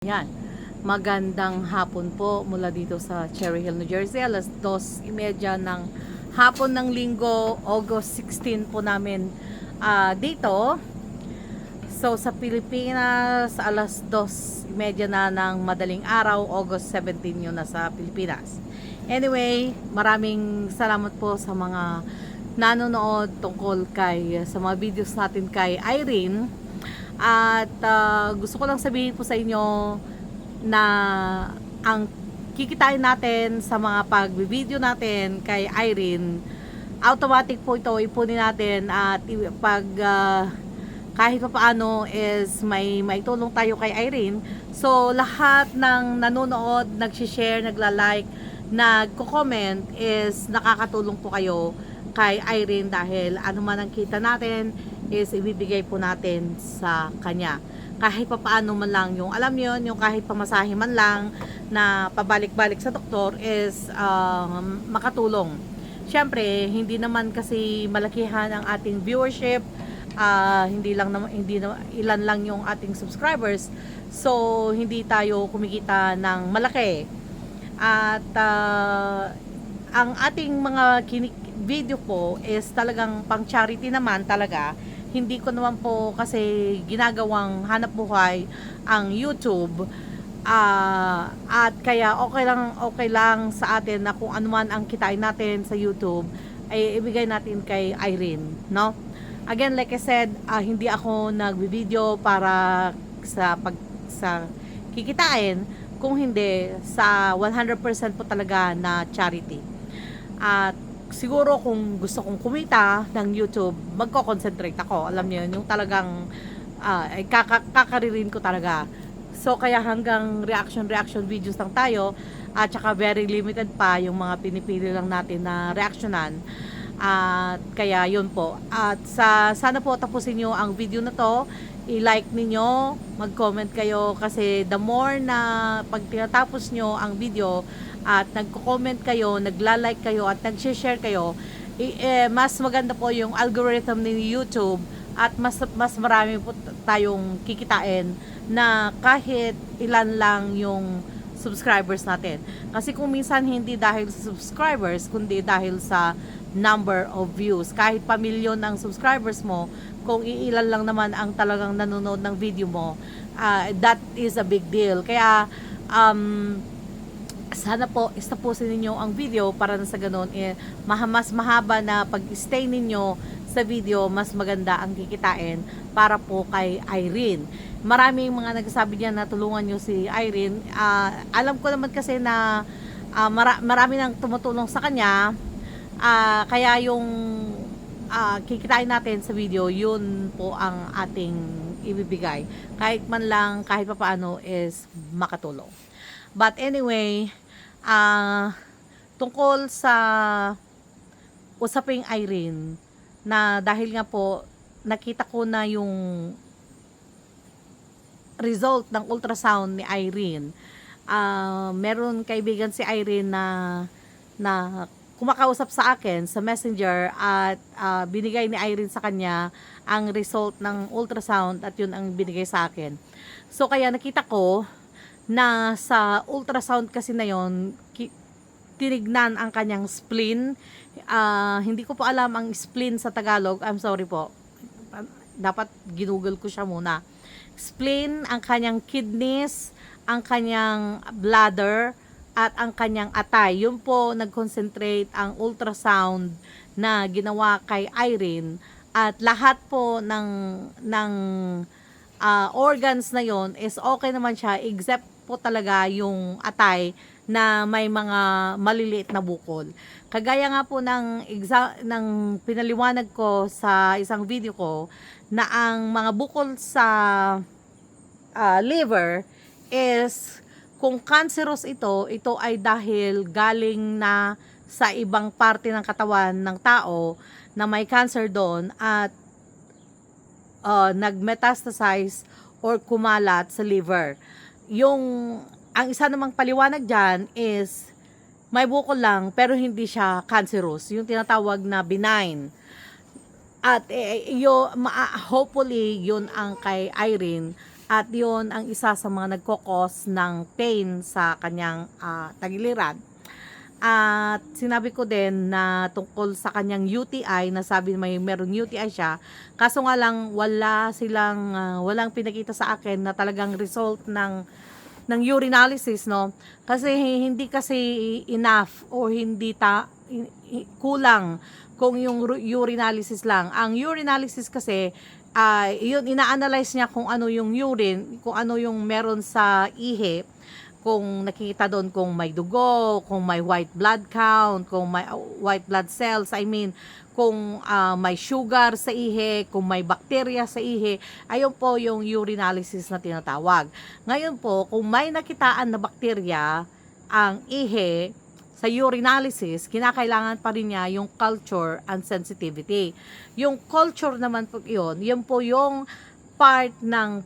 Yan. Magandang hapon po mula dito sa Cherry Hill, New Jersey. Alas 2:30 ng hapon ng linggo, August 16 po namin dito. So sa Pilipinas, alas 2:30 na ng madaling araw, August 17 yun na sa Pilipinas. Anyway, maraming salamat po sa mga nanonood tungkol sa mga videos natin kay Irene. At gusto ko lang sabihin po sa inyo na ang kikitain natin sa mga pag-video natin kay Irene, automatic po ito ipunin natin at pag kahit pa paano is may tulong tayo kay Irene. So lahat ng nanonood, nag-share, nagla-like, nagko-comment is nakakatulong po kayo kay Irene dahil ano man ang kita natin is ibibigay po natin sa kanya. Kahit pa paano man lang yung alam niyo yung kahit pamasahe man lang na pabalik-balik sa doktor is makatulong. Siyempre, hindi naman kasi malakihan ang ating viewership, hindi na ilan lang yung ating subscribers. So, hindi tayo kumikita ng malaki. At ang ating mga video po is talagang pang charity naman talaga. Hindi ko naman po kasi ginagawang hanap buhay ang YouTube. At kaya okay lang sa atin na kung ano man ang kitain natin sa YouTube ay ibigay natin kay Irene, no? Again, like I said, hindi ako nagbi-video para sa kikitain, kung hindi sa 100% po talaga na charity. At siguro kung gusto kong kumita ng YouTube, magko-concentrate ako. Alam niyo yung talagang kakaririn ko talaga. So kaya hanggang reaction videos lang tayo at saka very limited pa yung mga pinipili lang natin na reactionan. At kaya yun po. At sana po tapusin niyo ang video na to. I-like ninyo, mag-comment kayo kasi the more na pag tinatapos nyo ang video at nagko-comment kayo, nagla-like kayo at nag-share kayo, mas maganda po yung algorithm ni YouTube at mas marami po tayong kikitain na kahit ilan lang yung subscribers natin. Kasi kung minsan hindi dahil sa subscribers, kundi dahil sa number of views. Kahit pamilyon ang subscribers mo, kung iilan lang naman ang talagang nanonood ng video mo, that is a big deal. Kaya sana po istapusin ninyo ang video para na sa ganun mas mahaba na pag-stay ninyo sa video, mas maganda ang kikitain para po kay Irene. Maraming mga nagsasabi diyan na tulungan nyo si Irene. Alam ko naman kasi na marami nang tumutulong sa kanya. Kaya yung kikitain natin sa video, yun po ang ating ibibigay. Kahit man lang, kahit pa paano is makatulong. But anyway, tungkol sa usaping Irene, na dahil nga po nakita ko na yung result ng ultrasound ni Irene. Meron kaibigan si Irene na kumakausap sa akin sa Messenger at binigay ni Irene sa kanya ang result ng ultrasound at yun ang binigay sa akin. So kaya nakita ko na sa ultrasound kasi na yun, tinignan ang kanyang spleen. Hindi ko po alam ang spleen sa Tagalog. I'm sorry po. Dapat ginugol ko siya muna. Spleen, ang kanyang kidneys, ang kanyang bladder, at ang kanyang atay. Yun po nag-concentrate ang ultrasound na ginawa kay Irene. At lahat po ng organs na yon is okay naman siya, except po talaga yung atay na may mga maliliit na bukol. Kagaya nga po ng pinaliwanag ko sa isang video ko na ang mga bukol sa liver is kung cancerous ito ay dahil galing na sa ibang parte ng katawan ng tao na may cancer doon at nag-metastasize or kumalat sa liver. Ang isa namang paliwanag dyan is may bukol lang pero hindi siya cancerous, yung tinatawag na benign. At hopefully yun ang kay Irene At yun ang isa sa mga nagkokos ng pain sa kanyang tagiliran. At sinabi ko din na tungkol sa kanyang UTI, na sabi meron UTI siya. Kaso nga lang walang pinakita sa akin na talagang result ng urinalysis, no? Kasi hindi kasi enough or hindi kulang kung yung urinalysis lang. Ang urinalysis kasi yun, ina-analyze niya kung ano yung urine, kung ano yung meron sa ihi, kung nakikita doon kung may dugo, kung may white blood count, kung may white blood cells, kung may sugar sa ihi, kung may bacteria sa ihi. Ayun po yung urinalysis na tinatawag. Ngayon po, kung may nakitaan na bacteria ang ihi sa urinalysis, kinakailangan pa rin niya yung culture and sensitivity. Yung culture naman po yun po yung part ng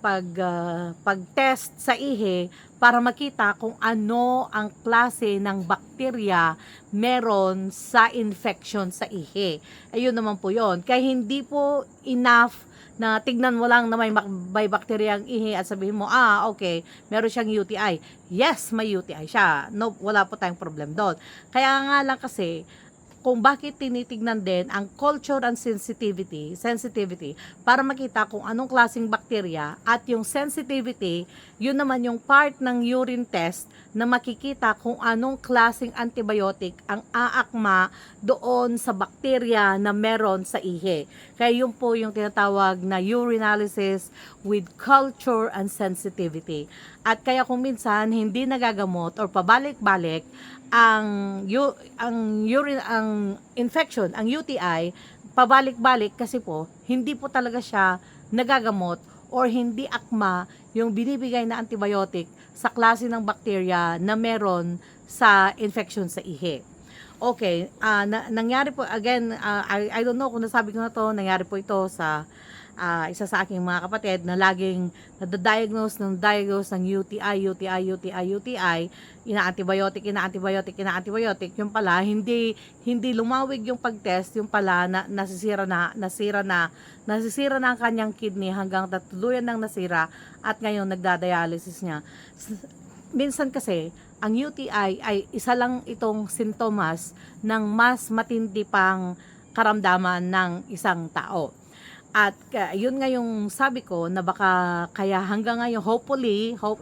pag-test sa ihi para makita kung ano ang klase ng bakterya meron sa infection sa ihi. Ayun naman po yun. Kaya hindi po enough na tignan mo lang na may bakterya ang ihi at sabihin mo, okay, meron siyang UTI. Yes, may UTI siya. No, wala po tayong problem doon. Kaya nga lang kasi, kung bakit tinitignan din ang culture and sensitivity para makita kung anong klaseng bakterya, at yung sensitivity, yun naman yung part ng urine test na makikita kung anong klaseng antibiotic ang aakma doon sa bakterya na meron sa ihi. Kaya yun po yung tinatawag na urinalysis with culture and sensitivity. At kaya kung minsan hindi nagagamot or pabalik-balik ang infection, ang UTI, pabalik-balik kasi po hindi po talaga siya nagagamot or hindi akma yung binibigay na antibiotic sa klase ng bacteria na meron sa infection sa ihi. Okay, nangyari po again, I don't know kung nasabi ko na to, nangyari po ito sa isa sa aking mga kapatid na laging nadiagnose ng UTI, ina-antibiotic, yung pala hindi lumawig yung pag-test, yung pala nasisira na ang kanyang kidney hanggang tuluyan ng nasira at ngayon nagda-dialysis niya. Minsan kasi ang UTI ay isa lang itong sintomas ng mas matindi pang karamdaman ng isang tao. At yun nga yung sabi ko na baka kaya hanggang ngayon,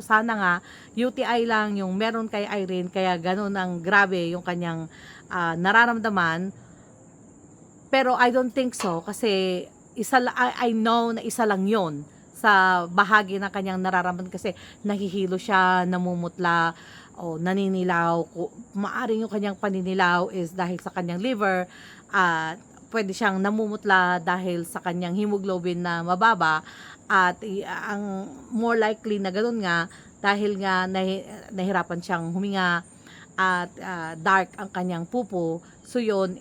sana nga, UTI lang yung meron kay Irene, kaya ganun ang grabe yung kanyang nararamdaman. Pero I don't think so, kasi I know na isa lang yun sa bahagi ng kanyang nararamdaman, kasi nahihilo siya, namumutla, o naninilaw. Maaring yung kanyang paninilaw is dahil sa kanyang liver, at pwede siyang namumutla dahil sa kanyang hemoglobin na mababa, at ang more likely na ganoon nga dahil nga nahirapan siyang huminga at dark ang kanyang pupo. So yun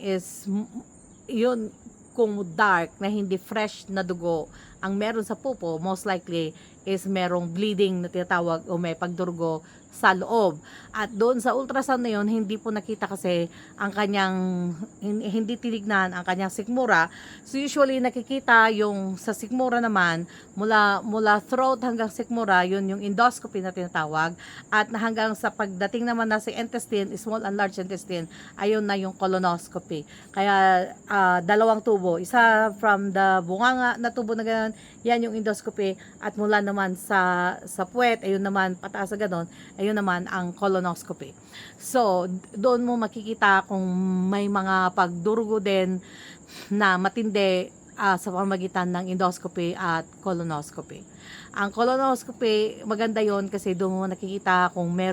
kung dark na hindi fresh na dugo ang meron sa pupo, most likely is merong bleeding na tinatawag o may pagdurugo sa loob. At doon sa ultrasound na yun, hindi po nakita kasi ang kanyang, hindi tinignan ang kanyang sikmura. So usually nakikita yung sa sikmura naman, mula throat hanggang sikmura, yun yung endoscopy na tinatawag. At hanggang sa pagdating naman na sa intestine, small and large intestine, ayun na yung colonoscopy. Kaya dalawang tubo, isa from the bunganga na tubo na gano'n, yan yung endoscopy, at mula naman sa puwet, ayun naman pataas na gano'n, ayun naman ang colonoscopy. So doon mo makikita kung may mga pagdurugo din na matindi sa pamagitan ng endoscopy at colonoscopy. Ang colonoscopy, maganda yon kasi doon mo nakikita kung may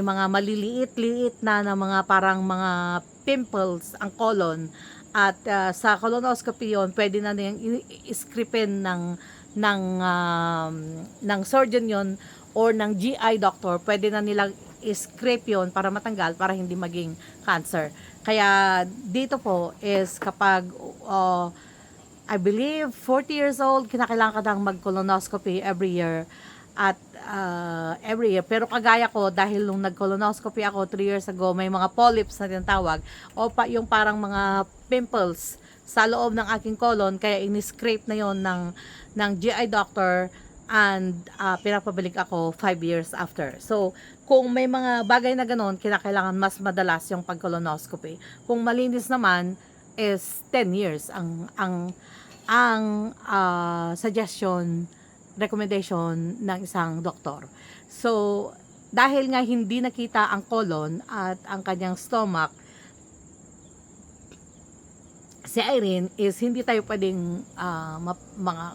mga maliliit-liit na mga parang mga pimples ang colon. At sa colonoscopy yon, pwede na niyang iskripin ng surgeon yon or ng GI doctor, pwede na nilang iscript yon para matanggal, para hindi maging cancer. Kaya dito po is kapag I believe 40 years old, kinakailangan ka nang mag-colonoscopy every year. At every year. Pero kagaya ko, dahil nung nag-colonoscopy ako 3 years ago, may mga polyps na tinatawag, o yung parang mga pimples sa loob ng aking colon, kaya in-scrape na yon ng GI doctor and pinapabalik ako 5 years after. So, kung may mga bagay na ganon, kinakailangan mas madalas yung pag-colonoscopy. Kung malinis naman, is 10 years ang suggestion, recommendation ng isang doktor. So, dahil nga hindi nakita ang colon at ang kanyang stomach, si Irene is hindi tayo pwedeng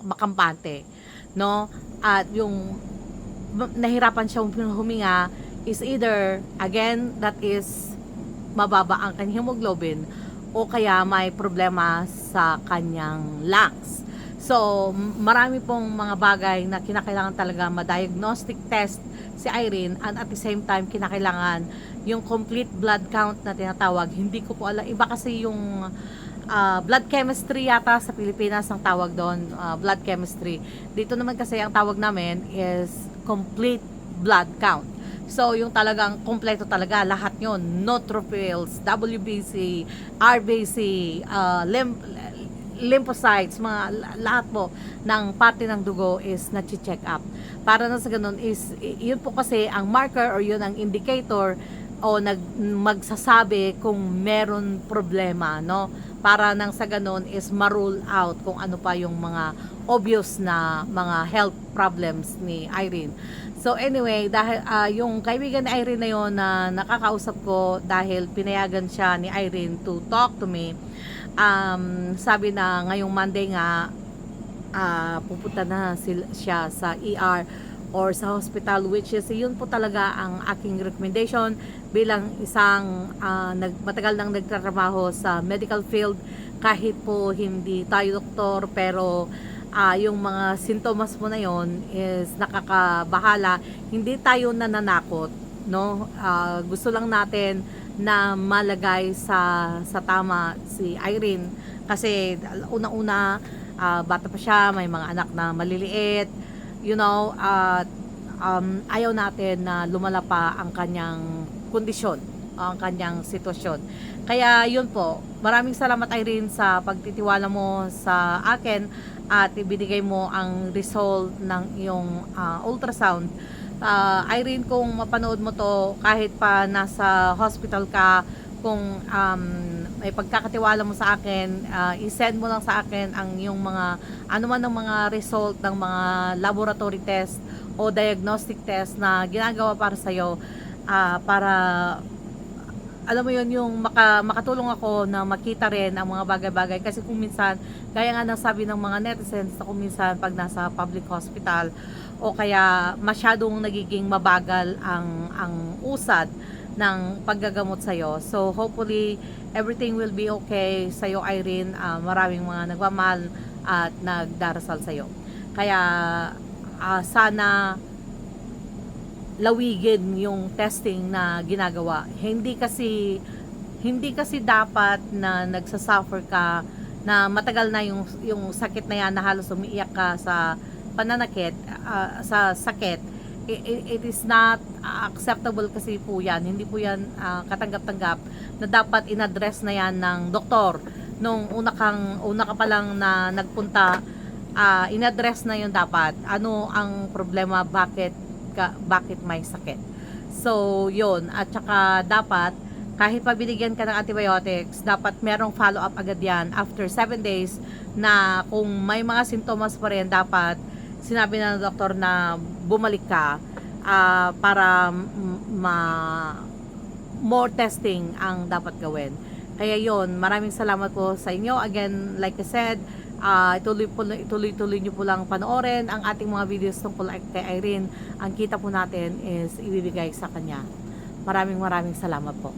makampante, no? At yung nahirapan siyang huminga is either, again, that is mababa ang kanyang hemoglobin o kaya may problema sa kanyang lungs. So, marami pong mga bagay na kinakailangan talaga ma-diagnostic test si Irene, and at the same time, kinakailangan yung complete blood count na tinatawag. Hindi ko po alam, iba kasi yung blood chemistry yata sa Pilipinas ang tawag doon, blood chemistry. Dito naman kasi ang tawag namin is complete blood count. So, yung talagang kompleto talaga, lahat yun, neutrophils, WBC, RBC, lymphocytes, mga lahat po ng parte ng dugo is na-check up. Para na sa ganun is, yun po kasi ang marker or yun ang indicator o magsasabi kung meron problema, no? Para nang sa ganun is ma-rule out kung ano pa yung mga obvious na mga health problems ni Irene. So anyway, dahil yung kaibigan ni Irene na yon na nakakausap ko, dahil pinayagan siya ni Irene to talk to me, sabi na ngayong Monday nga pupunta na siya sa ER or sa hospital, which is yun po talaga ang aking recommendation bilang isang matagal nang nagtatrabaho sa medical field. Kahit po hindi tayo doktor, pero yung mga sintomas mo na yon is nakakabahala. Hindi tayo nananakot, no? Gusto lang natin na malagay sa tama si Irene, kasi una-una bata pa siya, may mga anak na maliliit, you know, at ayaw natin na lumala pa ang kanyang kondisyon, ang kanyang sitwasyon. Kaya yun po, maraming salamat Irene sa pagtitiwala mo sa akin at ibinigay mo ang result ng iyong ultrasound. Irene, kung mapanood mo to, kahit pa nasa hospital ka, kung may pagkakatiwala mo sa akin, i-send mo lang sa akin ang yung mga ano man ng mga result ng mga laboratory test o diagnostic test na ginagawa para sa iyo, para alam mo yun, yung makatulong ako na makita rin ang mga bagay-bagay. Kasi kung minsan, gaya nga ng sabi ng mga netizens, na kung minsan pag nasa public hospital o kaya masyadong nagiging mabagal ang usad ng paggagamot sa'yo. So hopefully everything will be okay sa'yo Irene. Maraming mga nagmamahal at nagdarasal sa'yo. Kaya sana lawigin yung testing na ginagawa. Hindi kasi dapat na nagsasuffer ka na matagal na yung sakit na yan, na halos umiiyak ka sa pananakit, sa sakit. It is not acceptable kasi po yan. Hindi po yan katanggap-tanggap na dapat in-address na yan ng doktor. Nung una ka pa lang na nagpunta, in-address na yun dapat. Ano ang problema, bakit may sakit. So, yun. At saka dapat, kahit pa binigyan ka ng antibiotics, dapat merong follow-up agad yan after 7 days, na kung may mga sintomas pa rin, dapat sinabi na ng doktor na bumalik ka para more testing ang dapat gawin. Kaya yon, maraming salamat po sa inyo. Again, like I said, ituloy-tuloy nyo po lang panoorin ang ating mga videos tungkol kay Irene. Ang kita po natin is ibibigay sa kanya. Maraming salamat po.